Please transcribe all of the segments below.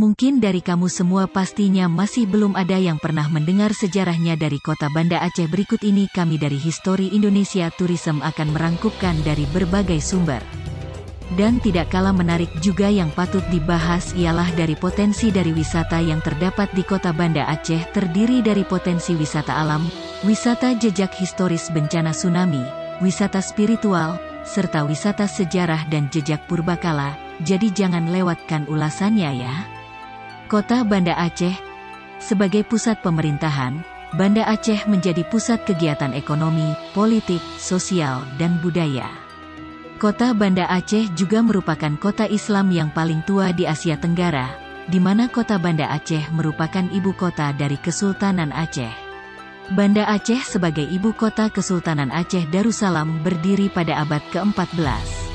Mungkin dari kamu semua pastinya masih belum ada yang pernah mendengar sejarahnya dari kota Banda Aceh. Berikut ini kami dari History Indonesia Tourism akan merangkumkan dari berbagai sumber. Dan tidak kalah menarik juga yang patut dibahas ialah dari potensi dari wisata yang terdapat di kota Banda Aceh, terdiri dari potensi wisata alam, wisata jejak historis bencana tsunami, wisata spiritual, serta wisata sejarah dan jejak purbakala. Jadi jangan lewatkan ulasannya ya. Kota Banda Aceh. Sebagai pusat pemerintahan, Banda Aceh menjadi pusat kegiatan ekonomi, politik, sosial, dan budaya. Kota Banda Aceh juga merupakan kota Islam yang paling tua di Asia Tenggara, di mana kota Banda Aceh merupakan ibu kota dari Kesultanan Aceh. Banda Aceh sebagai ibu kota Kesultanan Aceh Darussalam berdiri pada abad ke-14.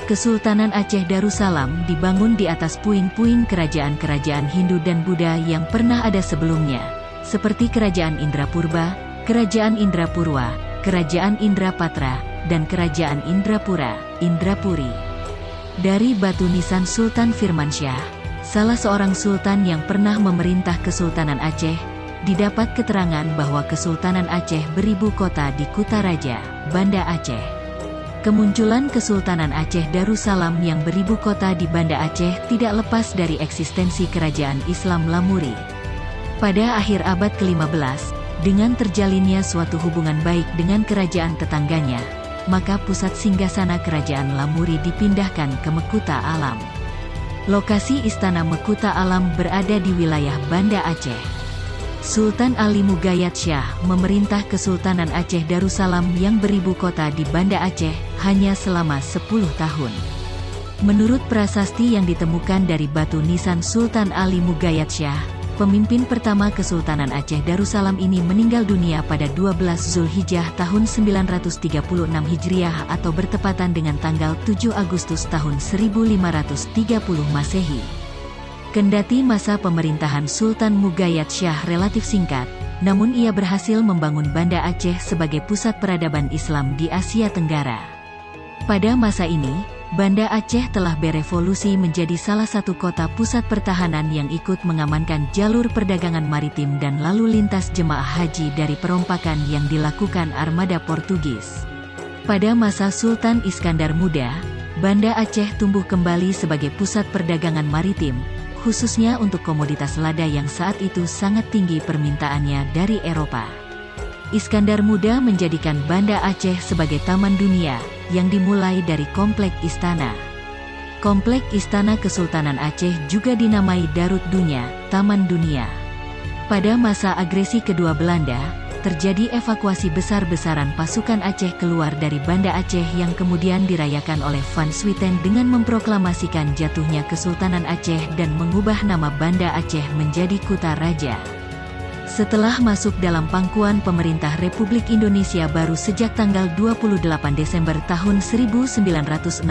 Kesultanan Aceh Darussalam dibangun di atas puing-puing kerajaan-kerajaan Hindu dan Buddha yang pernah ada sebelumnya, seperti Kerajaan Indrapurba, Kerajaan Indrapurwa, Kerajaan Indrapatra, dan Kerajaan Indrapura, Indrapuri. Dari batu nisan Sultan Firmansyah, salah seorang sultan yang pernah memerintah Kesultanan Aceh, didapat keterangan bahwa Kesultanan Aceh beribu kota di Kutaraja, Banda Aceh. Kemunculan Kesultanan Aceh Darussalam yang beribu kota di Banda Aceh tidak lepas dari eksistensi kerajaan Islam Lamuri. Pada akhir abad ke-15, dengan terjalinnya suatu hubungan baik dengan kerajaan tetangganya, maka pusat singgasana kerajaan Lamuri dipindahkan ke Mekuta Alam. Lokasi Istana Mekuta Alam berada di wilayah Banda Aceh. Sultan Ali Mugayat Shah memerintah Kesultanan Aceh Darussalam yang beribu kota di Banda Aceh hanya selama 10 tahun. Menurut prasasti yang ditemukan dari batu nisan Sultan Ali Mugayat Shah, pemimpin pertama Kesultanan Aceh Darussalam ini meninggal dunia pada 12 Zulhijjah tahun 936 Hijriah atau bertepatan dengan tanggal 7 Agustus tahun 1530 Masehi. Kendati masa pemerintahan Sultan Mugayat Shah relatif singkat, namun ia berhasil membangun Banda Aceh sebagai pusat peradaban Islam di Asia Tenggara. Pada masa ini, Banda Aceh telah berevolusi menjadi salah satu kota pusat pertahanan yang ikut mengamankan jalur perdagangan maritim dan lalu lintas jemaah haji dari perompakan yang dilakukan armada Portugis. Pada masa Sultan Iskandar Muda, Banda Aceh tumbuh kembali sebagai pusat perdagangan maritim, khususnya untuk komoditas lada yang saat itu sangat tinggi permintaannya dari Eropa. Iskandar Muda menjadikan Banda Aceh sebagai taman dunia, yang dimulai dari Komplek Istana. Komplek Istana Kesultanan Aceh juga dinamai Darut Dunya, Taman Dunia. Pada masa agresi kedua Belanda, terjadi evakuasi besar-besaran pasukan Aceh keluar dari Banda Aceh yang kemudian dirayakan oleh Van Swieten dengan memproklamasikan jatuhnya Kesultanan Aceh dan mengubah nama Banda Aceh menjadi Kutaraja. Setelah masuk dalam pangkuan pemerintah Republik Indonesia baru sejak tanggal 28 Desember tahun 1962,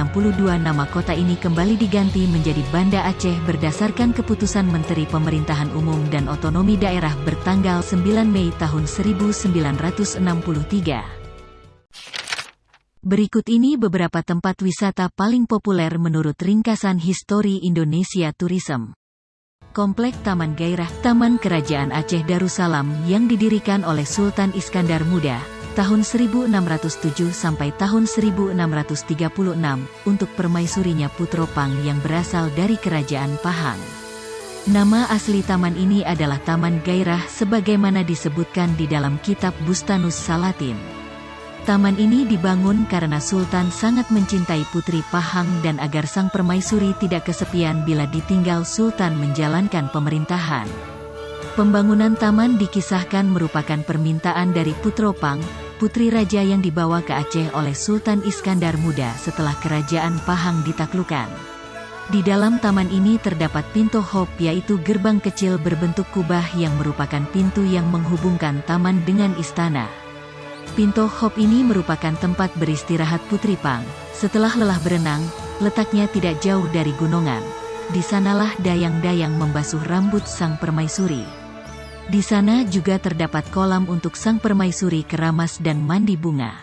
nama kota ini kembali diganti menjadi Banda Aceh berdasarkan keputusan Menteri Pemerintahan Umum dan Otonomi Daerah bertanggal 9 Mei tahun 1963. Berikut ini beberapa tempat wisata paling populer menurut ringkasan History Indonesia Tourism. Komplek Taman Gairah, Taman Kerajaan Aceh Darussalam yang didirikan oleh Sultan Iskandar Muda, tahun 1607 sampai tahun 1636, untuk permaisurinya Putro Pang yang berasal dari Kerajaan Pahang. Nama asli taman ini adalah Taman Gairah sebagaimana disebutkan di dalam kitab Bustanus Salatin. Taman ini dibangun karena Sultan sangat mencintai Putri Pahang dan agar sang permaisuri tidak kesepian bila ditinggal Sultan menjalankan pemerintahan. Pembangunan taman dikisahkan merupakan permintaan dari Putro Pang, putri raja yang dibawa ke Aceh oleh Sultan Iskandar Muda setelah Kerajaan Pahang ditaklukkan. Di dalam taman ini terdapat Pintu Hop, yaitu gerbang kecil berbentuk kubah yang merupakan pintu yang menghubungkan taman dengan istana. Pintu Hop ini merupakan tempat beristirahat Putri Pang. Setelah lelah berenang, letaknya tidak jauh dari gunungan. Di sanalah dayang-dayang membasuh rambut sang permaisuri. Di sana juga terdapat kolam untuk sang permaisuri keramas dan mandi bunga.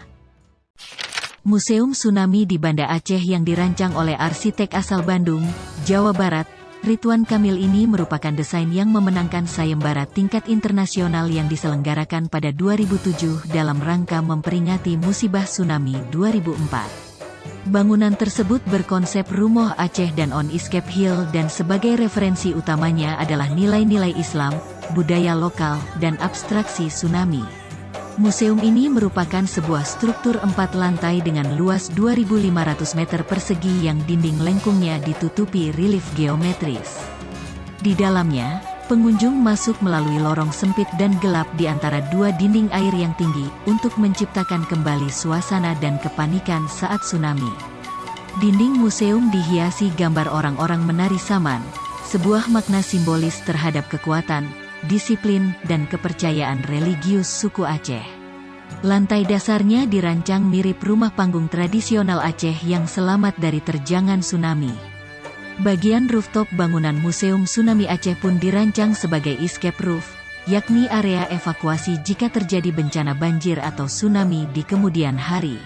Museum Tsunami di Banda Aceh yang dirancang oleh arsitek asal Bandung, Jawa Barat, Ridwan Kamil ini merupakan desain yang memenangkan sayembara tingkat internasional yang diselenggarakan pada 2007 dalam rangka memperingati musibah tsunami 2004. Bangunan tersebut berkonsep Rumah Aceh dan On Escape Hill dan sebagai referensi utamanya adalah nilai-nilai Islam, budaya lokal, dan abstraksi tsunami. Museum ini merupakan sebuah struktur 4 lantai dengan luas 2.500 meter persegi yang dinding lengkungnya ditutupi relief geometris. Di dalamnya, pengunjung masuk melalui lorong sempit dan gelap di antara dua dinding air yang tinggi untuk menciptakan kembali suasana dan kepanikan saat tsunami. Dinding museum dihiasi gambar orang-orang menari saman, sebuah makna simbolis terhadap kekuatan, disiplin, dan kepercayaan religius suku Aceh. Lantai dasarnya dirancang mirip rumah panggung tradisional Aceh yang selamat dari terjangan tsunami. Bagian rooftop bangunan Museum Tsunami Aceh pun dirancang sebagai escape roof, yakni area evakuasi jika terjadi bencana banjir atau tsunami di kemudian hari.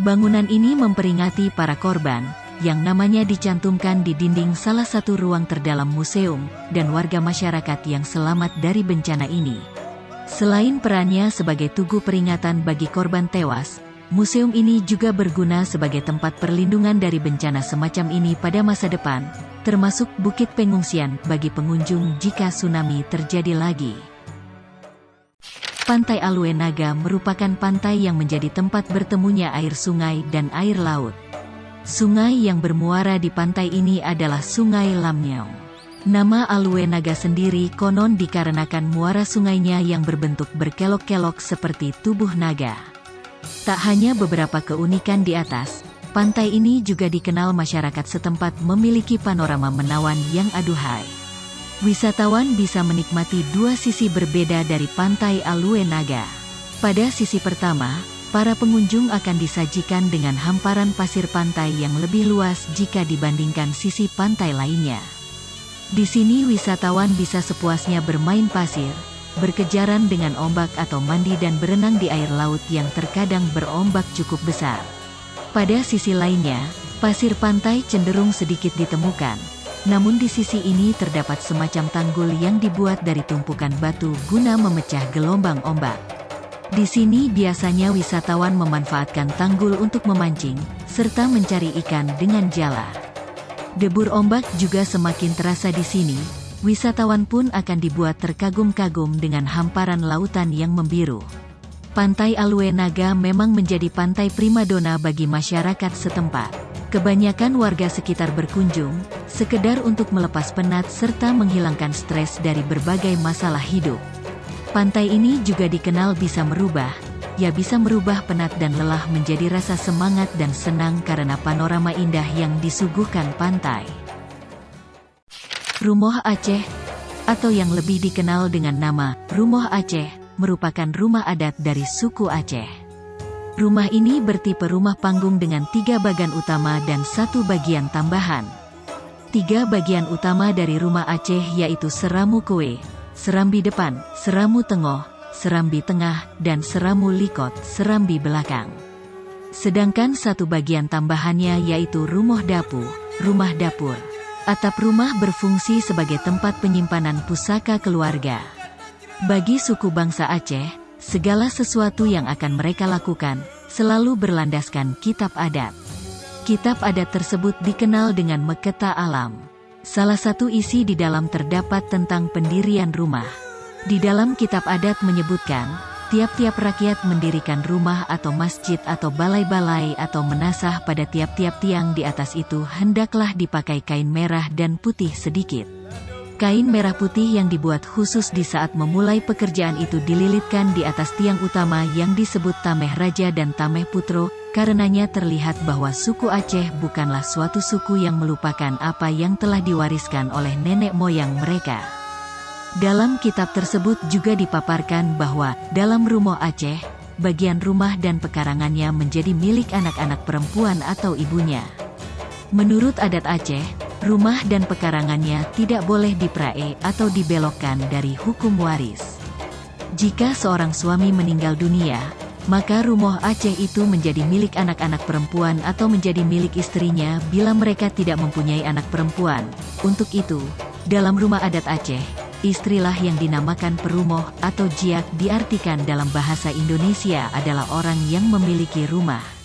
Bangunan ini memperingati para korban, yang namanya dicantumkan di dinding salah satu ruang terdalam museum, dan warga masyarakat yang selamat dari bencana ini. Selain perannya sebagai tugu peringatan bagi korban tewas, museum ini juga berguna sebagai tempat perlindungan dari bencana semacam ini pada masa depan, termasuk bukit pengungsian bagi pengunjung jika tsunami terjadi lagi. Pantai Alue Naga merupakan pantai yang menjadi tempat bertemunya air sungai dan air laut. Sungai yang bermuara di pantai ini adalah Sungai Lamnyong. Nama Alue Naga sendiri konon dikarenakan muara sungainya yang berbentuk berkelok-kelok seperti tubuh naga. Tak hanya beberapa keunikan di atas, pantai ini juga dikenal masyarakat setempat memiliki panorama menawan yang aduhai. Wisatawan bisa menikmati dua sisi berbeda dari pantai Alue Naga. Pada sisi pertama, para pengunjung akan disajikan dengan hamparan pasir pantai yang lebih luas jika dibandingkan sisi pantai lainnya. Di sini wisatawan bisa sepuasnya bermain pasir, berkejaran dengan ombak atau mandi dan berenang di air laut yang terkadang berombak cukup besar. Pada sisi lainnya, pasir pantai cenderung sedikit ditemukan, namun di sisi ini terdapat semacam tanggul yang dibuat dari tumpukan batu guna memecah gelombang ombak. Di sini biasanya wisatawan memanfaatkan tanggul untuk memancing, serta mencari ikan dengan jala. Debur ombak juga semakin terasa di sini, wisatawan pun akan dibuat terkagum-kagum dengan hamparan lautan yang membiru. Pantai Alue Naga memang menjadi pantai primadona bagi masyarakat setempat. Kebanyakan warga sekitar berkunjung, sekedar untuk melepas penat serta menghilangkan stres dari berbagai masalah hidup. Pantai ini juga dikenal bisa merubah penat dan lelah menjadi rasa semangat dan senang karena panorama indah yang disuguhkan pantai. Rumah Aceh, atau yang lebih dikenal dengan nama Rumah Aceh, merupakan rumah adat dari suku Aceh. Rumah ini bertipe rumah panggung dengan 3 bagian utama dan 1 bagian tambahan. 3 bagian utama dari rumah Aceh yaitu Seramu Kue, Serambi depan, Seramu tengah, Serambi tengah, dan Seramu likot, Serambi belakang. Sedangkan 1 bagian tambahannya yaitu rumah dapur. Atap rumah berfungsi sebagai tempat penyimpanan pusaka keluarga. Bagi suku bangsa Aceh, segala sesuatu yang akan mereka lakukan, selalu berlandaskan kitab adat. Kitab adat tersebut dikenal dengan Meketa Alam. Salah satu isi di dalam terdapat tentang pendirian rumah. Di dalam kitab adat menyebutkan, tiap-tiap rakyat mendirikan rumah atau masjid atau balai-balai atau menasah pada tiap-tiap tiang di atas itu hendaklah dipakai kain merah dan putih sedikit. Kain merah putih yang dibuat khusus di saat memulai pekerjaan itu dililitkan di atas tiang utama yang disebut Tameh Raja dan Tameh Putro. Karenanya terlihat bahwa suku Aceh bukanlah suatu suku yang melupakan apa yang telah diwariskan oleh nenek moyang mereka. Dalam kitab tersebut juga dipaparkan bahwa, dalam rumah Aceh, bagian rumah dan pekarangannya menjadi milik anak-anak perempuan atau ibunya. Menurut adat Aceh, rumah dan pekarangannya tidak boleh diprae atau dibelokkan dari hukum waris. Jika seorang suami meninggal dunia, maka rumah Aceh itu menjadi milik anak-anak perempuan atau menjadi milik istrinya bila mereka tidak mempunyai anak perempuan. Untuk itu, dalam rumah adat Aceh, istrilah yang dinamakan perumoh atau jiak diartikan dalam bahasa Indonesia adalah orang yang memiliki rumah.